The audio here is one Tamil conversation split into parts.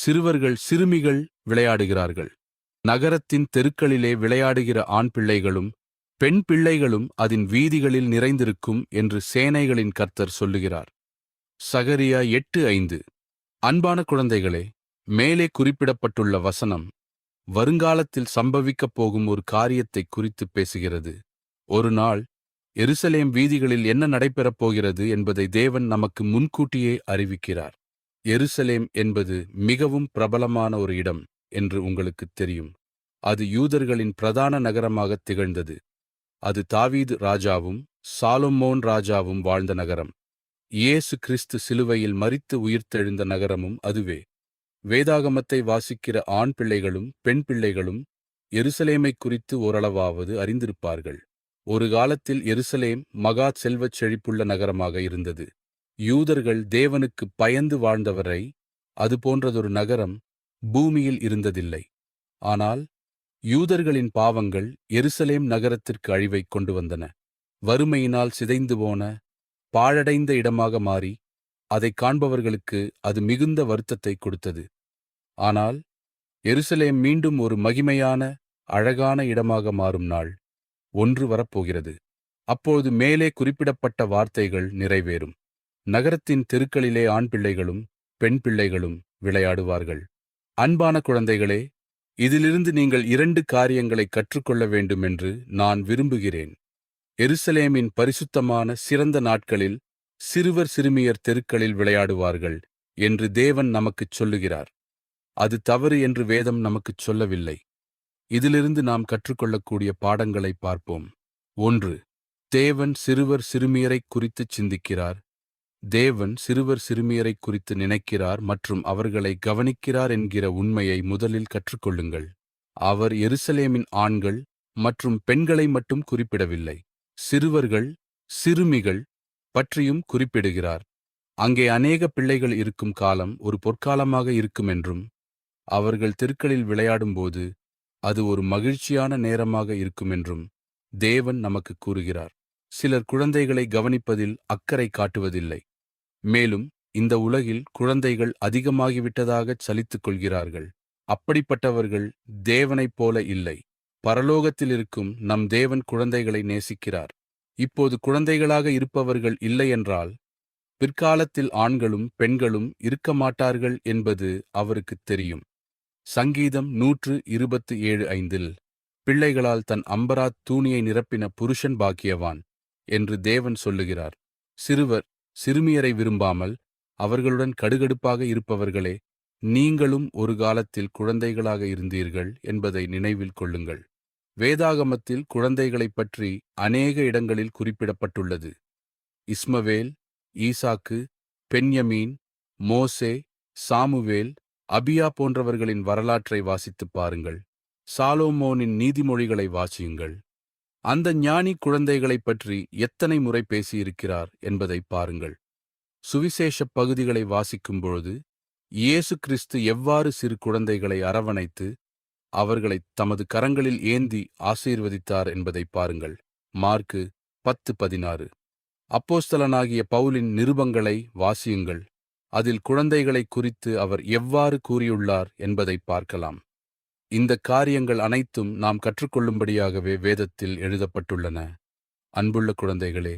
சிறுவர்கள் சிறுமிகள் விளையாடுகிறார்கள். நகரத்தின் தெருக்களிலே விளையாடுகிற ஆண் பிள்ளைகளும் பெண் பிள்ளைகளும் அதன் வீதிகளில் நிறைந்திருக்கும் என்று சேனைகளின் கர்த்தர் சொல்லுகிறார். சகரியா 8:5. அன்பான குழந்தைகளே, மேலே குறிப்பிடப்பட்டுள்ள வசனம் வருங்காலத்தில் சம்பவிக்கப் போகும் ஒரு காரியத்தை குறித்து பேசுகிறது. ஒரு நாள் எருசலேம் வீதிகளில் என்ன நடைபெறப் போகிறது என்பதை தேவன் நமக்கு முன்கூட்டியே அறிவிக்கிறார். எருசலேம் என்பது மிகவும் பிரபலமான ஒரு இடம் என்று உங்களுக்குத் தெரியும். அது யூதர்களின் பிரதான நகரமாக திகழ்ந்தது. அது தாவீது ராஜாவும் சாலொமோன் ராஜாவும் வாழ்ந்த நகரம். இயேசு கிறிஸ்து சிலுவையில் மரித்து உயிர்த்தெழுந்த நகரமும் அதுவே. வேதாகமத்தை வாசிக்கிற ஆண் பிள்ளைகளும் பெண் பிள்ளைகளும் எருசலேமை குறித்து ஓரளவாவது அறிந்திருப்பார்கள். ஒரு காலத்தில் எருசலேம் மகா செல்வச் செழிப்புள்ள நகரமாக இருந்தது. யூதர்கள் தேவனுக்கு பயந்து வாழ்ந்தவரை அதுபோன்றதொரு நகரம் பூமியில் இருந்ததில்லை. ஆனால் யூதர்களின் பாவங்கள் எருசலேம் நகரத்திற்கு அழிவை கொண்டு வந்தன. வறுமையினால் சிதைந்து போன பாழடைந்த இடமாக மாறி அதை காண்பவர்களுக்கு அது மிகுந்த வருத்தத்தை கொடுத்தது. ஆனால் எருசலேம் மீண்டும் ஒரு மகிமையான அழகான இடமாக மாறும் நாள் ஒன்று வரப்போகிறது. அப்போது மேலே குறிப்பிடப்பட்ட வார்த்தைகள் நிறைவேறும். நகரத்தின் தெருக்களிலே ஆண் பிள்ளைகளும் பெண் பிள்ளைகளும் விளையாடுவார்கள். அன்பான குழந்தைகளே, இதிலிருந்து நீங்கள் 2 காரியங்களை கற்றுக்கொள்ள வேண்டும் என்று நான் விரும்புகிறேன். எருசலேமின் பரிசுத்தமான சிறந்த நாட்களில் சிறுவர் சிறுமியர் தெருக்களில் விளையாடுவார்கள் என்று தேவன் நமக்குச் சொல்லுகிறார். அது தவறு என்று வேதம் நமக்குச் சொல்லவில்லை. இதிலிருந்து நாம் கற்றுக்கொள்ளக்கூடிய பாடங்களை பார்ப்போம். 1. தேவன் சிறுவர் சிறுமியரைக் குறித்துச் சிந்திக்கிறார். தேவன் சிறுவர் சிறுமியரைக் குறித்து நினைக்கிறார் மற்றும் அவர்களை கவனிக்கிறார் என்கிற உண்மையை முதலில் கற்றுக்கொள்ளுங்கள். அவர் எருசலேமின் ஆண்கள் மற்றும் பெண்களை மட்டும் குறிப்பிடவில்லை, சிறுவர்கள் சிறுமிகள் பற்றியும் குறிப்பிடுகிறார். அங்கே அநேக பிள்ளைகள் இருக்கும் காலம் ஒரு பொற்காலமாக இருக்குமென்றும் அவர்கள் தெருக்களில் விளையாடும்போது அது ஒரு மகிழ்ச்சியான நேரமாக இருக்குமென்றும் தேவன் நமக்கு கூறுகிறார். சிலர் குழந்தைகளை கவனிப்பதில் அக்கறை காட்டுவதில்லை. மேலும் இந்த உலகில் குழந்தைகள் அதிகமாகிவிட்டதாகச் சலித்துக் கொள்கிறார்கள். அப்படிப்பட்டவர்கள் தேவனைப் போல இல்லை. பரலோகத்தில் இருக்கும் நம் தேவன் குழந்தைகளை நேசிக்கிறார். இப்போது குழந்தைகளாக இருப்பவர்கள் இல்லையென்றால் பிற்காலத்தில் ஆண்களும் பெண்களும் இருக்க மாட்டார்கள் என்பது அவருக்குத் தெரியும். சங்கீதம் 127:5 பிள்ளைகளால் தன் அம்பராத் தூணியை நிரப்பின புருஷன் பாக்கியவான் என்று தேவன் சொல்லுகிறார். சிறுவர் சிறுமியரை விரும்பாமல் அவர்களுடன் கடுகடுப்பாக இருப்பவர்களே, நீங்களும் ஒரு காலத்தில் குழந்தைகளாக இருந்தீர்கள் என்பதை நினைவில் கொள்ளுங்கள். வேதாகமத்தில் குழந்தைகளைப் பற்றி அநேக இடங்களில் குறிப்பிடப்பட்டுள்ளது. இஸ்மவேல், ஈசாக்கு, பென்யமீன், மோசே, சாமுவேல், அபியா போன்றவர்களின் வரலாற்றை வாசித்துப் பாருங்கள். சாலோமோனின் நீதிமொழிகளை வாசியுங்கள். அந்த ஞானி குழந்தைகளைப் பற்றி எத்தனை முறை பேசியிருக்கிறார் என்பதை பாருங்கள். சுவிசேஷப் பகுதிகளை வாசிக்கும் பொழுது இயேசு கிறிஸ்து எவ்வாறு சிறு குழந்தைகளை அரவணைத்து அவர்களை தமது கரங்களில் ஏந்தி ஆசீர்வதித்தார் என்பதை பாருங்கள். மார்க்கு 10:16. அப்போஸ்தலனாகிய பவுலின் நிருபங்களை வாசியுங்கள். அதில் குழந்தைகளை குறித்து அவர் எவ்வாறு கூறியுள்ளார் என்பதை பார்க்கலாம். இந்த காரியங்கள் அனைத்தும் நாம் கற்றுக்கொள்ளும்படியாகவே வேதத்தில் எழுதப்பட்டுள்ளன. அன்புள்ள குழந்தைகளே,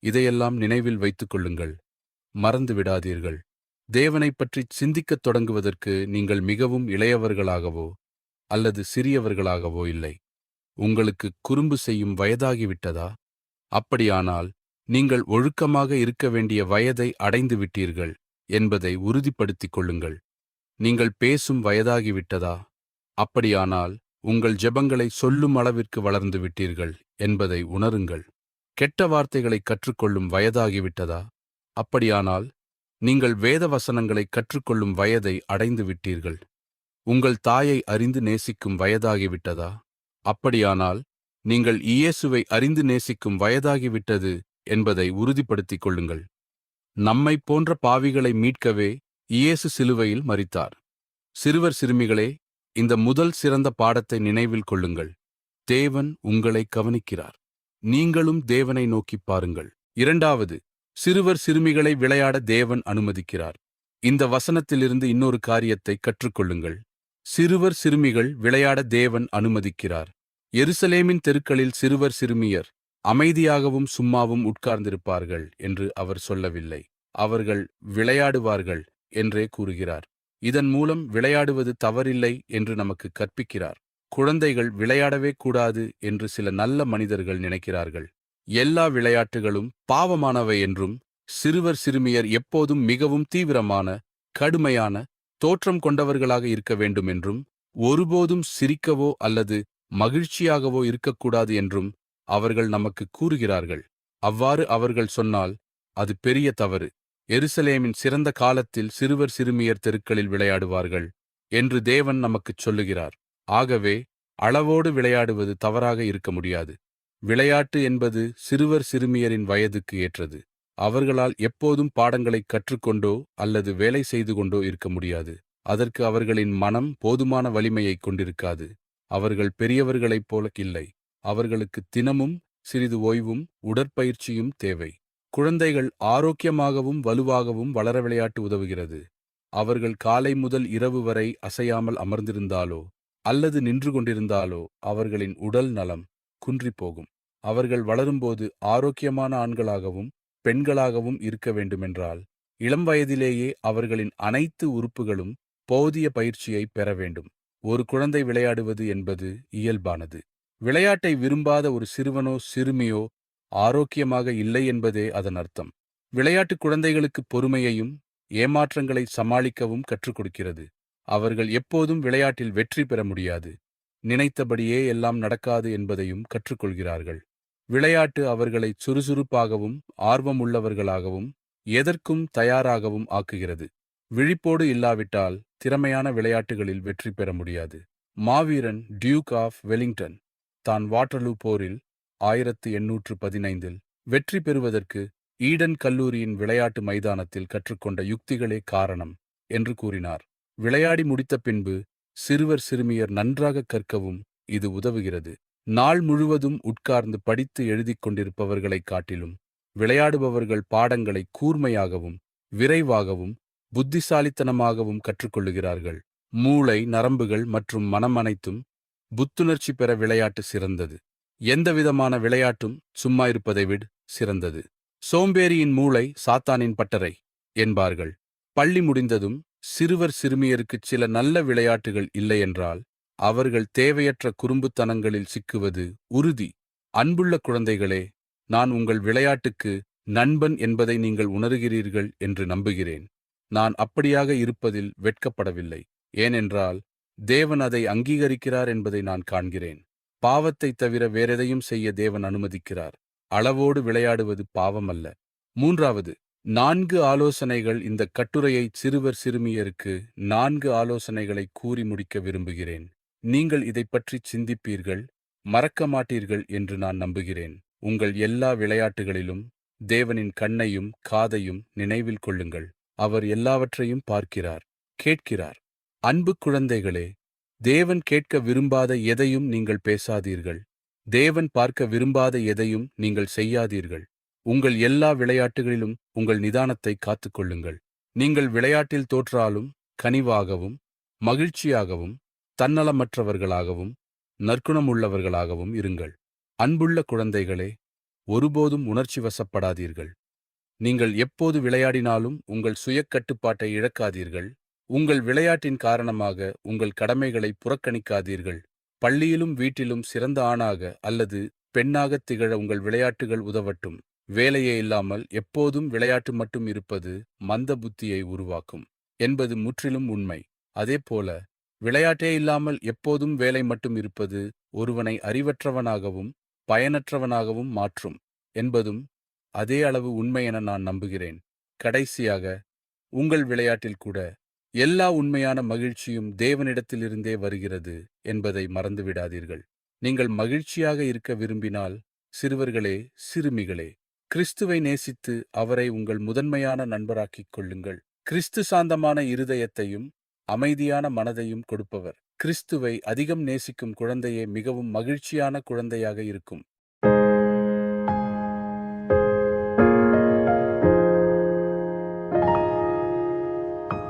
இதையெல்லாம் நினைவில் வைத்துக் கொள்ளுங்கள். மறந்து விடாதீர்கள். தேவனைப் பற்றி சிந்திக்கத் தொடங்குவதற்கு நீங்கள் மிகவும் இளையவர்களாகவோ அல்லது சிறியவர்களாகவோ இல்லை. உங்களுக்கு குறும்பு செய்யும் வயதாகிவிட்டதா? அப்படியானால் நீங்கள் ஒழுக்கமாக இருக்க வேண்டிய வயதை அடைந்து விட்டீர்கள் என்பதை உறுதிப்படுத்திக் கொள்ளுங்கள். நீங்கள் பேசும் வயதாகிவிட்டதா? அப்படியானால் உங்கள் ஜெபங்களை சொல்லும் அளவிற்கு வளர்ந்து விட்டீர்கள் என்பதை உணருங்கள். கெட்ட வார்த்தைகளை கற்றுக்கொள்ளும் வயதாகிவிட்டதா? அப்படியானால் நீங்கள் வேத வசனங்களை கற்றுக்கொள்ளும் வயதை அடைந்து விட்டீர்கள். உங்கள் தாயை அறிந்து நேசிக்கும் வயதாகிவிட்டதா? அப்படியானால் நீங்கள் இயேசுவை அறிந்து நேசிக்கும் வயதாகிவிட்டது என்பதை உறுதிப்படுத்திக் கொள்ளுங்கள். நம்மைப் போன்ற பாவிகளை மீட்கவே இயேசு சிலுவையில் மரித்தார். சிறுவர் சிறுமிகளே, இந்த முதல் சிறந்த பாடத்தை நினைவில் கொள்ளுங்கள். தேவன் உங்களை கவனிக்கிறார். நீங்களும் தேவனை நோக்கிப் பாருங்கள். 2வது, சிறுவர் சிறுமிகளை விளையாட தேவன் அனுமதிக்கிறார். இந்த வசனத்திலிருந்து இன்னொரு காரியத்தை கற்றுக்கொள்ளுங்கள். சிறுவர் சிறுமிகள் விளையாட தேவன் அனுமதிக்கிறார். எருசலேமின் தெருக்களில் சிறுவர் சிறுமியர் அமைதியாகவும் சும்மாவும் உட்கார்ந்திருப்பார்கள் என்று அவர் சொல்லவில்லை. அவர்கள் விளையாடுவார்கள் என்றே கூறுகிறார். இதன் மூலம் விளையாடுவது தவறில்லை என்று நமக்கு கற்பிக்கிறார். குழந்தைகள் விளையாடவே கூடாது என்று சில நல்ல மனிதர்கள் நினைக்கிறார்கள். எல்லா விளையாட்டுகளும் பாவமானவை என்றும், சிறுவர் சிறுமியர் எப்போதும் மிகவும் தீவிரமான, கடுமையான தோற்றம் கொண்டவர்களாக இருக்க வேண்டும் என்றும், ஒருபோதும் சிரிக்கவோ அல்லது மகிழ்ச்சியாகவோ இருக்கக்கூடாது என்றும் அவர்கள் நமக்கு கூறுகிறார்கள். அவ்வாறு அவர்கள் சொன்னால் அது பெரிய தவறு. எருசலேமின் சிறந்த காலத்தில் சிறுவர் சிறுமியர் தெருக்களில் விளையாடுவார்கள் என்று தேவன் நமக்குச் சொல்லுகிறார். ஆகவே அளவோடு விளையாடுவது தவறாக இருக்க முடியாது. விளையாட்டு என்பது சிறுவர் சிறுமியரின் வயதுக்கு ஏற்றது. அவர்களால் எப்போதும் பாடங்களை கற்றுக்கொண்டோ அல்லது வேலை செய்து கொண்டோ இருக்க முடியாது. அதற்கு அவர்களின் மனம் போதுமான வலிமையை கொண்டிருக்காது. அவர்கள் பெரியவர்களைப் போல இல்லை. அவர்களுக்கு தினமும் சிறிது ஓய்வும் உடற்பயிற்சியும் தேவை. குழந்தைகள் ஆரோக்கியமாகவும் வலுவாகவும் வளர விளையாட்டு உதவுகிறது. அவர்கள் காலை முதல் இரவு வரை அசையாமல் அமர்ந்திருந்தாலோ அல்லது நின்று கொண்டிருந்தாலோ அவர்களின் உடல் நலம் குன்றிப்போகும். அவர்கள் வளரும்போது ஆரோக்கியமான ஆண்களாகவும் பெண்களாகவும் இருக்க வேண்டுமென்றால் இளம் வயதிலேயே அவர்களின் அனைத்து உறுப்புகளும் போதிய பயிற்சியை பெற வேண்டும். ஒரு குழந்தை விளையாடுவது என்பது இயல்பானது. விளையாட்டை விரும்பாத ஒரு சிறுவனோ சிறுமியோ ஆரோக்கியமாக இல்லை என்பதே அதன் அர்த்தம். விளையாட்டு குழந்தைகளுக்கு பொறுமையையும் ஏமாற்றங்களை சமாளிக்கவும் கற்றுக் கொடுக்கிறது. அவர்கள் எப்போதும் விளையாட்டில் வெற்றி பெற முடியாது, நினைத்தபடியே எல்லாம் நடக்காது என்பதையும் கற்றுக்கொள்கிறார்கள். விளையாட்டு அவர்களை சுறுசுறுப்பாகவும் ஆர்வமுள்ளவர்களாகவும் எதற்கும் தயாராகவும் ஆக்குகிறது. விழிப்போடு இல்லாவிட்டால் திறமையான விளையாட்டுகளில் வெற்றி பெற முடியாது. மாவீரன் டியூக் ஆஃப் வெலிங்டன் தான் வாட்டர்லூ போரில் 1815 வெற்றி பெறுவதற்கு ஈடன் கல்லூரியின் விளையாட்டு மைதானத்தில் கற்றுக்கொண்ட யுக்திகளே காரணம் என்று கூறினார். விளையாடி முடித்த பின்பு சிறுவர் சிறுமியர் நன்றாக கற்கவும் இது உதவுகிறது. நாள் முழுவதும் உட்கார்ந்து படித்து எழுதிக் கொண்டிருப்பவர்களைக் காட்டிலும் விளையாடுபவர்கள் பாடங்களை கூர்மையாகவும் விரைவாகவும் புத்திசாலித்தனமாகவும் கற்றுக்கொள்ளுகிறார்கள். மூளை, நரம்புகள் மற்றும் மனம் அனைத்தும் புத்துணர்ச்சி பெற விளையாட்டு சிறந்தது. எந்தவிதமான விளையாட்டும் சும்மா இருப்பதை விட சிறந்தது. சோம்பேறியின் மூளை சாத்தானின் பட்டறை என்பார்கள். பள்ளி முடிந்ததும் சிறுவர் சிறுமியருக்குச் சில நல்ல விளையாட்டுகள் இல்லையென்றால் அவர்கள் தேவையற்ற குறும்புத்தனங்களில் சிக்குவது உறுதி. அன்புள்ள குழந்தைகளே, நான் உங்கள் விளையாட்டுக்கு நண்பன் என்பதை நீங்கள் உணர்கிறீர்கள் என்று நம்புகிறேன். நான் அப்படியாக இருப்பதில் வெட்கப்படவில்லை. ஏனென்றால் தேவன் அதை அங்கீகரிக்கிறார் என்பதை நான் காண்கிறேன். பாவத்தை தவிர வேறெதையும் செய்ய தேவன் அனுமதிக்கிறார். அளவோடு விளையாடுவது பாவமல்ல. 3வது 4 ஆலோசனைகள். இந்த கட்டுரையை சிறுவர் சிறுமியருக்கு 4 ஆலோசனைகளை கூறி முடிக்க விரும்புகிறேன். நீங்கள் இதை பற்றி சிந்திப்பீர்கள், மறக்க மாட்டீர்கள் என்று நான் நம்புகிறேன். உங்கள் எல்லா விளையாட்டுகளிலும் தேவனின் கண்ணையும் காதையும் நினைவில் கொள்ளுங்கள். அவர் எல்லாவற்றையும் பார்க்கிறார், கேட்கிறார். அன்பு குழந்தைகளே, தேவன் கேட்க விரும்பாத எதையும் நீங்கள் பேசாதீர்கள். தேவன் பார்க்க விரும்பாத எதையும் நீங்கள் செய்யாதீர்கள். உங்கள் எல்லா விளையாட்டுகளிலும் உங்கள் நிதானத்தை காத்துக்கொள்ளுங்கள். நீங்கள் விளையாட்டில் தோற்றாலும் கனிவாகவும் மகிழ்ச்சியாகவும் தன்னலமற்றவர்களாகவும் நற்குணமுள்ளவர்களாகவும் இருங்கள். அன்புள்ள குழந்தைகளே, ஒருபோதும் உணர்ச்சி வசப்படாதீர்கள். நீங்கள் எப்போது விளையாடினாலும் உங்கள் சுய கட்டுப்பாட்டை இழக்காதீர்கள். உங்கள் விளையாட்டின் காரணமாக உங்கள் கடமைகளை புறக்கணிக்காதீர்கள். பள்ளியிலும் வீட்டிலும் சிறந்த ஆணாக அல்லது பெண்ணாக திகழ உங்கள் விளையாட்டுகள் உதவட்டும். வேலையே இல்லாமல் எப்போதும் விளையாட்டு மட்டும் இருப்பது மந்த புத்தியை உருவாக்கும் என்பது முற்றிலும் உண்மை. அதேபோல விளையாட்டே இல்லாமல் எப்போதும் வேலை மட்டும் இருப்பது ஒருவனை அறிவற்றவனாகவும் பயனற்றவனாகவும் மாற்றும் என்பதும் அதே அளவு உண்மை என நான் நம்புகிறேன். கடைசியாக, உங்கள் விளையாட்டில் கூட எல்லா உண்மையான மகிழ்ச்சியும் தேவனிடத்திலிருந்தே வருகிறது என்பதை மறந்துவிடாதீர்கள். நீங்கள் மகிழ்ச்சியாக இருக்க விரும்பினால், சிறுவர்களே, சிறுமிகளே, கிறிஸ்துவை நேசித்து அவரை உங்கள் முதன்மையான நண்பராக்கிக் கொள்ளுங்கள். கிறிஸ்து சாந்தமான இருதயத்தையும் அமைதியான மனதையும் கொடுப்பவர். கிறிஸ்துவை அதிகம் நேசிக்கும் குழந்தையே மிகவும் மகிழ்ச்சியான குழந்தையாக இருக்கும்.